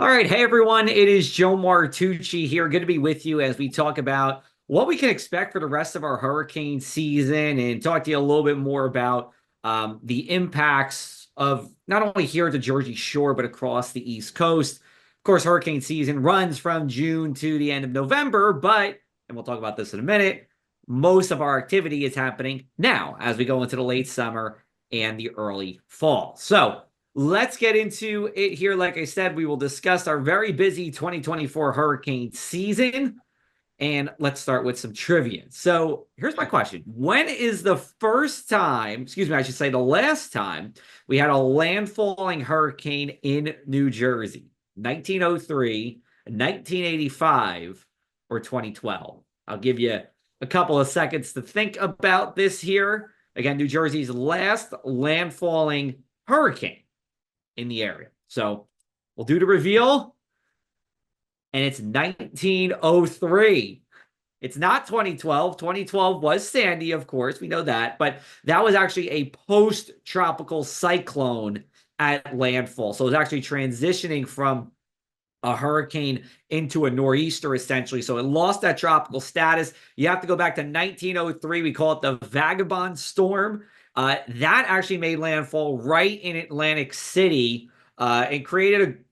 All right. Hey, everyone. It is Joe Martucci here. Good to be with you as we talk about what we can expect for the rest of our hurricane season and talk to you a little bit more about the impacts of not only here at the Jersey Shore, but across the East Coast. Of course, hurricane season runs from June to the end of November, but, and we'll talk about this in a minute, most of our activity is happening now as we go into the late summer and the early fall. So, let's get into it here. Like I said, we will discuss our very busy 2024 hurricane season. And let's start with some trivia. So here's my question. When is the first time, excuse me, I should say the last time we had a landfalling hurricane in New Jersey? 1903, 1985, or 2012? I'll give you a couple of seconds to think about this here. Again, New Jersey's last landfalling hurricane in the area. So we'll do the reveal, and it's 1903. It's not 2012. 2012 was Sandy, of course. We know that. But that was actually a post-tropical cyclone at landfall. So it was actually transitioning from a hurricane into a nor'easter, essentially. So it lost that tropical status. You have to go back to 1903. We call it the Vagabond Storm. That actually made landfall right in Atlantic City and created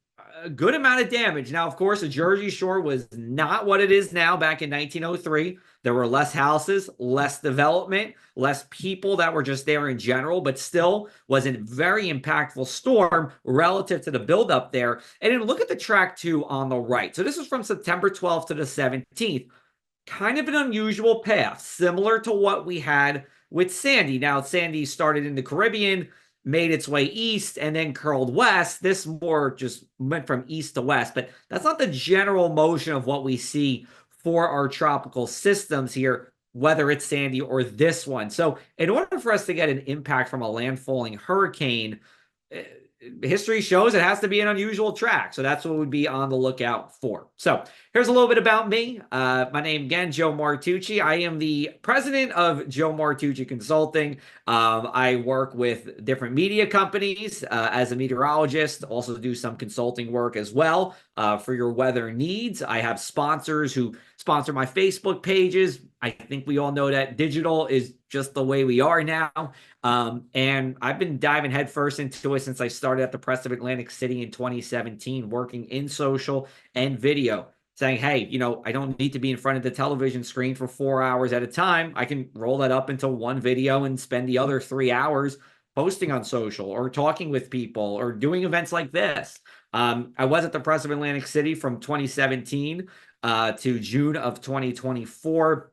a good amount of damage. Now, of course, the Jersey Shore was not what it is now back in 1903. There were less houses, less development, less people that were just there in general, but still was a very impactful storm relative to the buildup there. And then look at the track two on the right. So this is from September 12th to the 17th. Kind of an unusual path, similar to what we had with Sandy. Now, Sandy started in the Caribbean, made its way east, and then curled west. This more just went from east to west, but that's not the general motion of what we see for our tropical systems here, whether it's Sandy or this one. So in order for us to get an impact from a landfalling hurricane, history shows it has to be an unusual track. So that's what we'd be on the lookout for. So here's a little bit about me. My name, again, Joe Martucci. I am the president of Joe Martucci Consulting. I work with different media companies as a meteorologist, also do some consulting work as well for your weather needs. I have sponsors who sponsor my Facebook pages. I think we all know that digital is just the way we are now. And I've been diving headfirst into it since I started at the Press of Atlantic City in 2017, working in social and video, saying, hey, I don't need to be in front of the television screen for 4 hours at a time. I can roll that up into one video and spend the other 3 hours posting on social or talking with people or doing events like this. I was at the Press of Atlantic City from 2017 to June of 2024.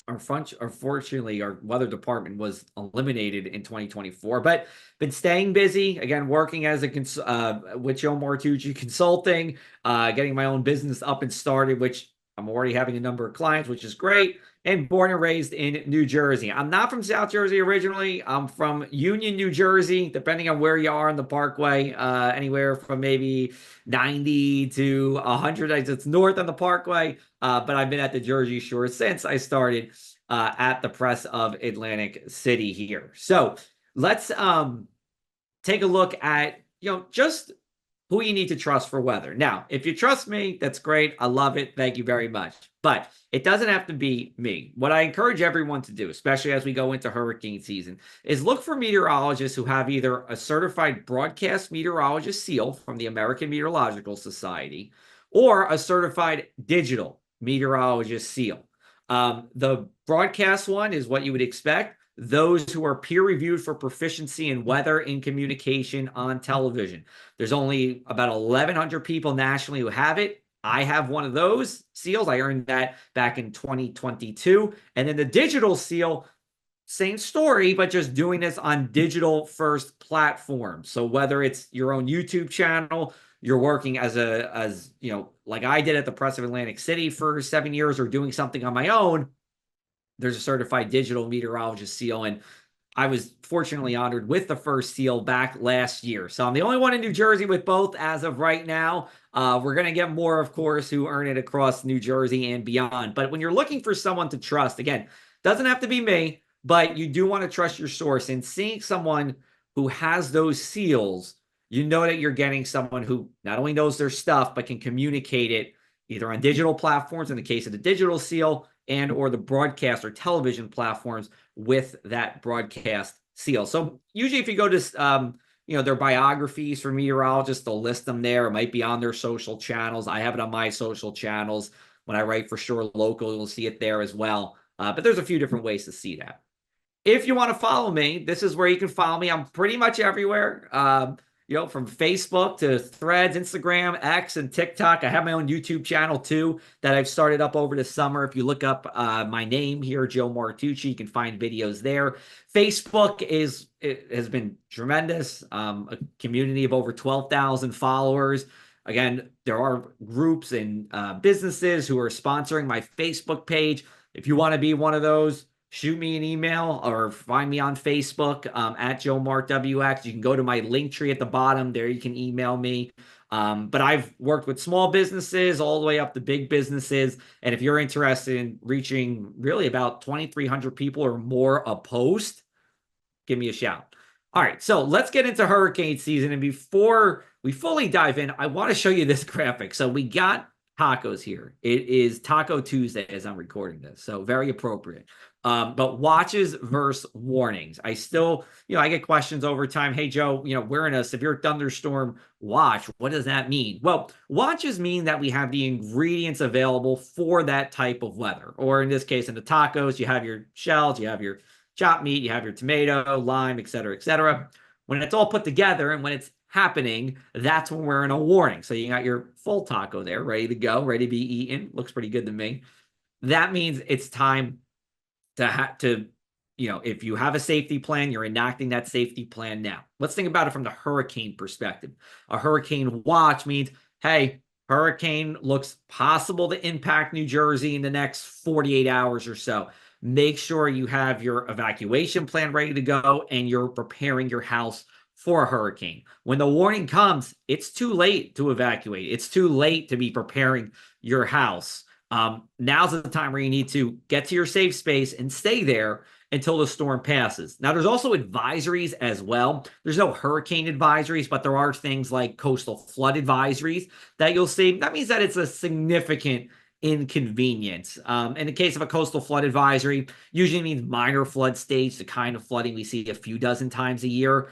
Unfortunately, our weather department was eliminated in 2024, but been staying busy, again, working as with Joe Martucci Consulting, getting my own business up and started, which I'm already having a number of clients, which is great, and born and raised in New Jersey. I'm not from South Jersey originally. I'm from Union, New Jersey, depending on where you are on the Parkway, anywhere from maybe 90 to 100. It's north on the Parkway, but I've been at the Jersey Shore since I started at the Press of Atlantic City here. So let's take a look at, just who you need to trust for weather. Now, if you trust me, that's great. I love it. Thank you very much. But it doesn't have to be me. What I encourage everyone to do, especially as we go into hurricane season, is look for meteorologists who have either a certified broadcast meteorologist seal from the American Meteorological Society or a certified digital meteorologist seal. The broadcast one is what you would expect. Those who are peer-reviewed for proficiency in weather and communication on television. There's only about 1,100 people nationally who have it. I have one of those seals. I earned that back in 2022. And then the digital seal, same story, but just doing this on digital-first platforms. So whether it's your own YouTube channel, you're working as like I did at the Press of Atlantic City for 7 years, or doing something on my own, there's a certified digital meteorologist seal, and I was fortunately honored with the first seal back last year. So I'm the only one in New Jersey with both as of right now. We're going to get more, of course, who earn it across New Jersey and beyond. But when you're looking for someone to trust, again, doesn't have to be me, but you do want to trust your source. And seeing someone who has those seals you know that you're getting someone who not only knows their stuff, but can communicate it either on digital platforms in the case of the digital seal and or the broadcast or television platforms with that broadcast seal. So usually if you go to their biographies for meteorologists, they'll list them there. It might be on their social channels. I have it on my social channels. When I write for Sure Local, you'll see it there as well. But there's a few different ways to see that. If you want to follow me, this is where you can follow me. I'm pretty much everywhere. From Facebook to Threads, Instagram, X, and TikTok. I have my own YouTube channel too that I've started up over the summer. If you look up my name here, Joe Martucci, you can find videos there. Facebook has been tremendous. A community of over 12,000 followers. Again, there are groups and businesses who are sponsoring my Facebook page. If you want to be one of those, shoot me an email or find me on Facebook at JoeMarkWX. You can go to my link tree at the bottom. There you can email me. But I've worked with small businesses all the way up to big businesses. And if you're interested in reaching really about 2,300 people or more a post, give me a shout. All right, so let's get into hurricane season. And before we fully dive in, I want to show you this graphic. So we got tacos here. It is Taco Tuesday as I'm recording this, so very appropriate. But watches versus warnings. I still, I get questions over time. Hey, Joe, we're in a severe thunderstorm watch. What does that mean? Well, watches mean that we have the ingredients available for that type of weather. Or in this case, in the tacos, you have your shells, you have your chopped meat, you have your tomato, lime, et cetera, et cetera. When it's all put together and when it's happening, that's when we're in a warning. So you got your full taco there, ready to go, ready to be eaten. Looks pretty good to me. That means it's time to if you have a safety plan, you're enacting that safety plan now. Let's think about it from the hurricane perspective. A hurricane watch means, hey, hurricane looks possible to impact New Jersey in the next 48 hours or so. Make sure you have your evacuation plan ready to go and you're preparing your house for a hurricane. When the warning comes, it's too late to evacuate. It's too late to be preparing your house. Now's the time where you need to get to your safe space and stay there until the storm passes. Now, there's also advisories as well. There's no hurricane advisories, but there are things like coastal flood advisories that you'll see. That means that it's a significant inconvenience. In the case of a coastal flood advisory, usually means minor flood stage, the kind of flooding we see a few dozen times a year.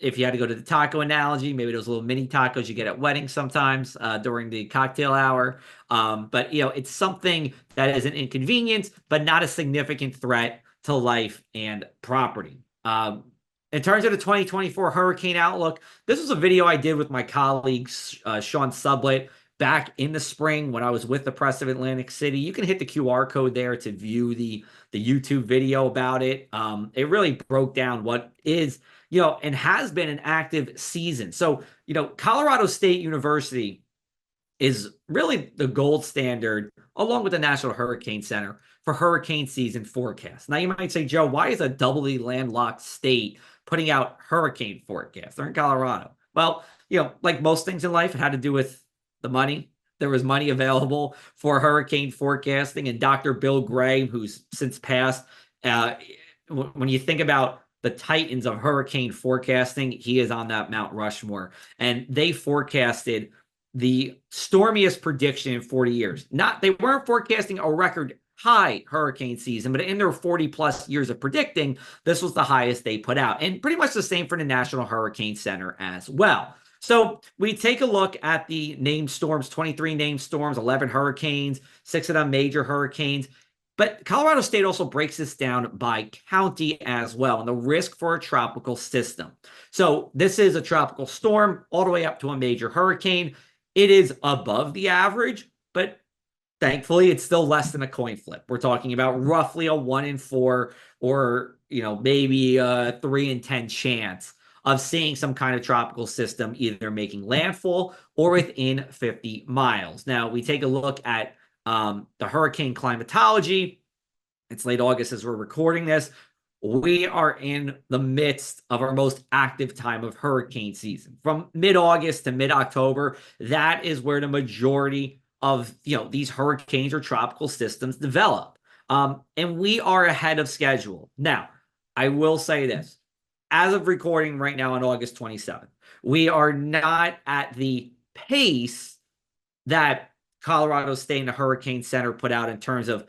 If you had to go to the taco analogy, maybe those little mini tacos you get at weddings sometimes during the cocktail hour. But it's something that is an inconvenience, but not a significant threat to life and property. In terms of the 2024 hurricane outlook, this was a video I did with my colleague, Sean Sublett, back in the spring when I was with the Press of Atlantic City. You can hit the QR code there to view the YouTube video about it. It really broke down what is, and has been an active season. So, Colorado State University is really the gold standard, along with the National Hurricane Center, for hurricane season forecasts. Now, you might say, Joe, why is a doubly landlocked state putting out hurricane forecasts? They're in Colorado. Well, like most things in life, it had to do with the money. There was money available for hurricane forecasting, and Dr. Bill Gray, who's since passed, when you think about the titans of hurricane forecasting, he is on that Mount Rushmore, and they forecasted the stormiest prediction in 40 years. They weren't forecasting a record high hurricane season, but in their 40 plus years of predicting, this was the highest they put out, and pretty much the same for the National Hurricane Center as well. So we take a look at the named storms, 23 named storms, 11 hurricanes, 6 of them major hurricanes. But Colorado State also breaks this down by county as well, and the risk for a tropical system. So this is a tropical storm all the way up to a major hurricane. It is above the average, but thankfully it's still less than a coin flip. We're talking about roughly a 1 in 4 or, maybe a 3 in 10 chance of seeing some kind of tropical system either making landfall or within 50 miles. Now, we take a look at the hurricane climatology. It's late August as we're recording this. We are in the midst of our most active time of hurricane season. From mid-August to mid-October, that is where the majority of these hurricanes or tropical systems develop. And we are ahead of schedule. Now, I will say this. As of recording right now on August 27th, we are not at the pace that Colorado State and the Hurricane Center put out in terms of,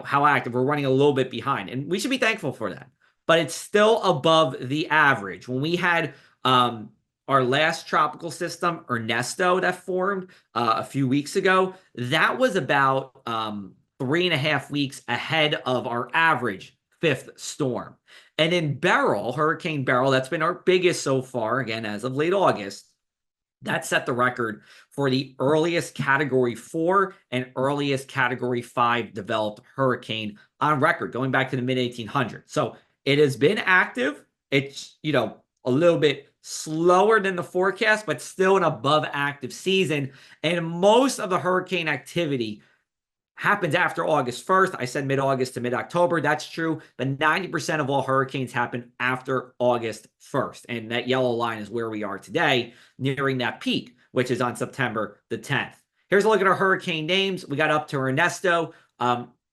how active. We're running a little bit behind, and we should be thankful for that. But it's still above the average. When we had our last tropical system, Ernesto, that formed a few weeks ago, that was about 3.5 weeks ahead of our average fifth storm. And in Beryl, Hurricane Beryl, that's been our biggest so far, again, as of late August. That set the record for the earliest Category 4 and earliest Category 5 developed hurricane on record, going back to the mid-1800s. So it has been active. It's, a little bit slower than the forecast, but still an above active season. And most of the hurricane activity happens after August 1st. I said mid-August to mid-October. That's true. But 90% of all hurricanes happen after August 1st. And that yellow line is where we are today, nearing that peak, which is on September the 10th. Here's a look at our hurricane names. We got up to Ernesto.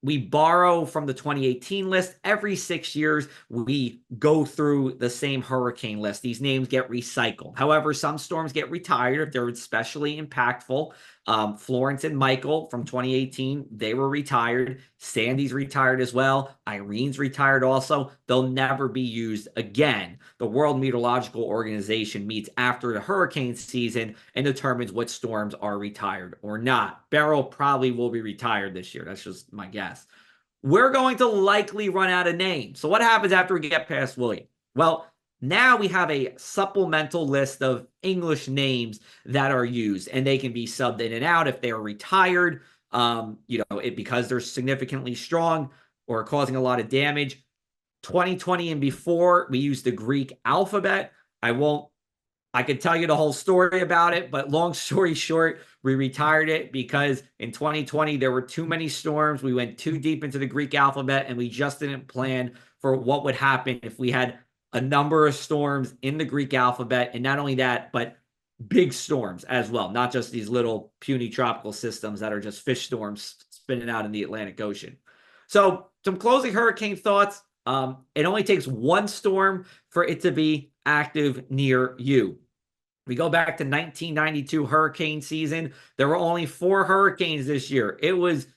We borrow from the 2018 list. Every 6 years, we go through the same hurricane list. These names get recycled. However, some storms get retired if they're especially impactful. Florence and Michael from 2018, they were retired. Sandy's retired as well. Irene's retired also. They'll never be used again. The World Meteorological Organization meets after the hurricane season and determines what storms are retired or not. Beryl probably will be retired this year. That's just my guess. We're going to likely run out of names. So what happens after we get past William? Well, now we have a supplemental list of English names that are used, and they can be subbed in and out if they are retired, because they're significantly strong or causing a lot of damage. 2020 and before, we used the Greek alphabet. I could tell you the whole story about it, but long story short, we retired it because in 2020, there were too many storms. We went too deep into the Greek alphabet, and we just didn't plan for what would happen if we had a number of storms in the Greek alphabet. And not only that, but big storms as well, not just these little puny tropical systems that are just fish storms spinning out in the Atlantic Ocean. So some closing hurricane thoughts. It only takes one storm for it to be active near you. We go back to 1992 hurricane season. There were only 4 hurricanes this year. It was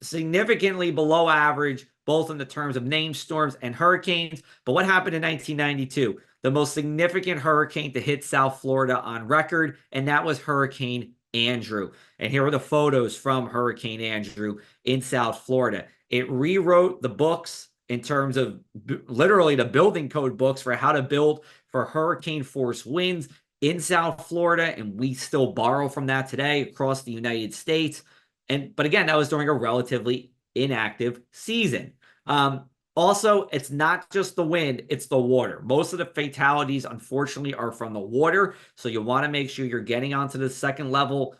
significantly below average, both in the terms of named storms and hurricanes. But what happened in 1992? The most significant hurricane to hit South Florida on record, and that was Hurricane Andrew. And here are the photos from Hurricane Andrew in South Florida. It rewrote the books in terms of literally the building code books for how to build for hurricane force winds in South Florida, and we still borrow from that today across the United States. But again, that was during a relatively inactive season. Also, it's not just the wind, it's the water. Most of the fatalities, unfortunately, are from the water. So you want to make sure you're getting onto the second level,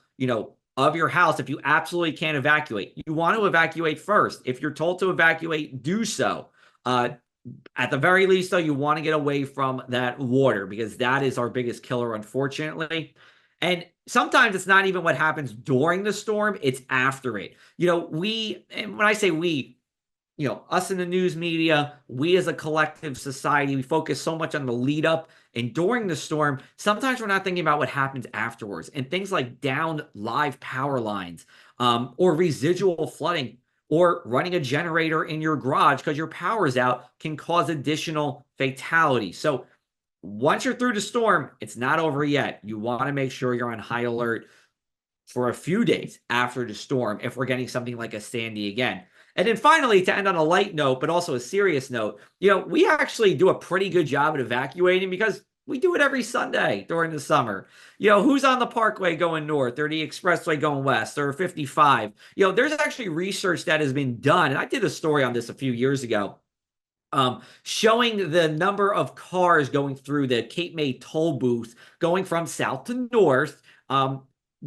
of your house. If you absolutely can't evacuate, you want to evacuate first. If you're told to evacuate, do so. At the very least, though, you want to get away from that water because that is our biggest killer, unfortunately. And sometimes it's not even what happens during the storm, it's after it. And when I say we, us in the news media, we as a collective society, we focus so much on the lead up and during the storm. Sometimes we're not thinking about what happens afterwards, and things like downed live power lines, or residual flooding, or running a generator in your garage because your power is out can cause additional fatalities. So once you're through the storm, it's not over yet. You want to make sure you're on high alert for a few days after the storm if we're getting something like a Sandy again. And then finally, to end on a light note, but also a serious note, we actually do a pretty good job at evacuating because we do it every Sunday during the summer. Who's on the Parkway going north or the Expressway going west or 55? There's actually research that has been done. And I did a story on this a few years ago, showing the number of cars going through the Cape May toll booth going from south to north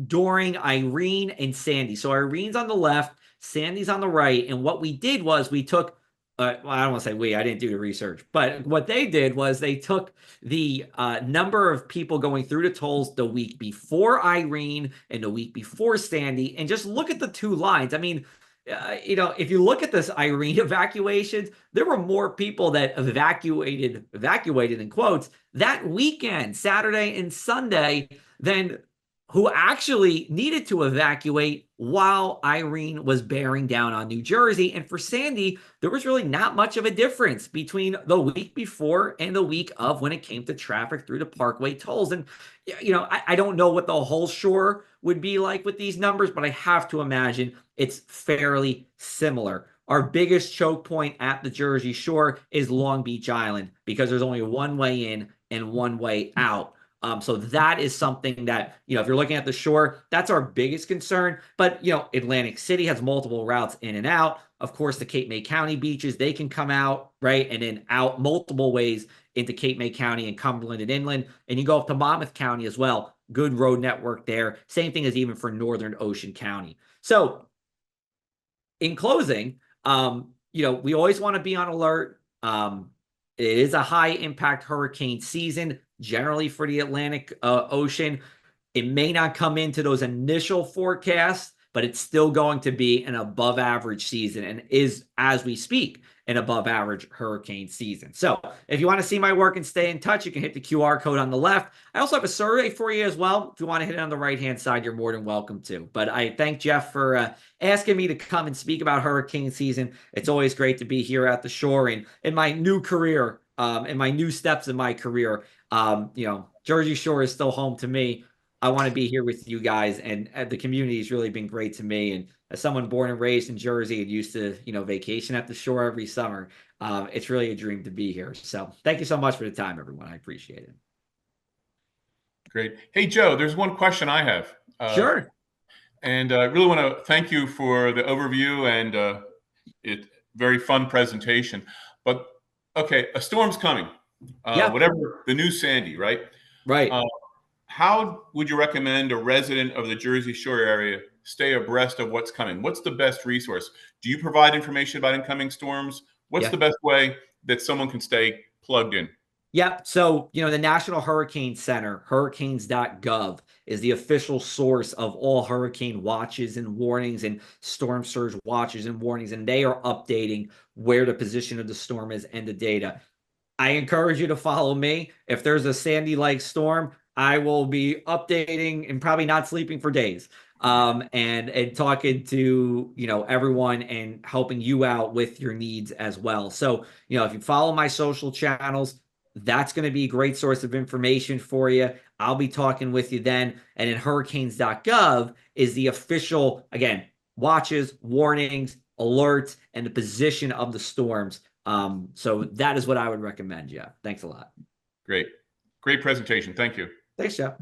during Irene and Sandy. So Irene's on the left, Sandy's on the right. And what we did was we took, I don't want to say we, I didn't do the research, but what they did was they took the number of people going through the tolls the week before Irene and the week before Sandy and just look at the two lines. I mean, if you look at this Irene evacuations, there were more people that evacuated in quotes that weekend, Saturday and Sunday, than who actually needed to evacuate while Irene was bearing down on New Jersey. And for Sandy, there was really not much of a difference between the week before and the week of when it came to traffic through the Parkway tolls. And, I don't know what the whole shore would be like with these numbers, but I have to imagine it's fairly similar. Our biggest choke point at the Jersey Shore is Long Beach Island because there's only one way in and one way out. So that is something that, if you're looking at the shore, that's our biggest concern. But, Atlantic City has multiple routes in and out. Of course, the Cape May County beaches, they can come out, right, and then out multiple ways into Cape May County and Cumberland and inland. And you go up to Monmouth County as well. Good road network there. Same thing as even for Northern Ocean County. So in closing, we always want to be on alert. It is a high impact hurricane season, generally for the Atlantic Ocean. It may not come into those initial forecasts, but it's still going to be an above average season and is, as we speak, an above average hurricane season. So if you want to see my work and stay in touch, you can hit the QR code on the left. I also have a survey for you as well. If you want to hit it on the right-hand side, you're more than welcome to. But I thank Jeff for asking me to come and speak about hurricane season. It's always great to be here at the shore and in my new career, in my new steps in my career. Jersey Shore is still home to me. I want to be here with you guys, and the community has really been great to me. And as someone born and raised in Jersey and used to, vacation at the shore every summer, it's really a dream to be here. So thank you so much for the time, everyone. I appreciate it. Great. Hey, Joe, there's one question I have. Sure. And I really want to thank you for the overview and very fun presentation. But okay, a storm's coming. Yeah. Whatever the new Sandy, right? Right. How would you recommend a resident of the Jersey Shore area stay abreast of what's coming? What's the best resource? Do you provide information about incoming storms? What's the best way that someone can stay plugged in? Yep. So, the National Hurricane Center, hurricanes.gov, is the official source of all hurricane watches and warnings and storm surge watches and warnings. And they are updating where the position of the storm is and the data. I encourage you to follow me. If there's a Sandy-like storm, I will be updating and probably not sleeping for days. And talking to, everyone and helping you out with your needs as well. So, if you follow my social channels, that's going to be a great source of information for you. I'll be talking with you then. And then hurricanes.gov is the official, again, watches, warnings, alerts, and the position of the storms. So that is what I would recommend, Jeff. Thanks a lot. Great. Great presentation. Thank you. Thanks, Jeff.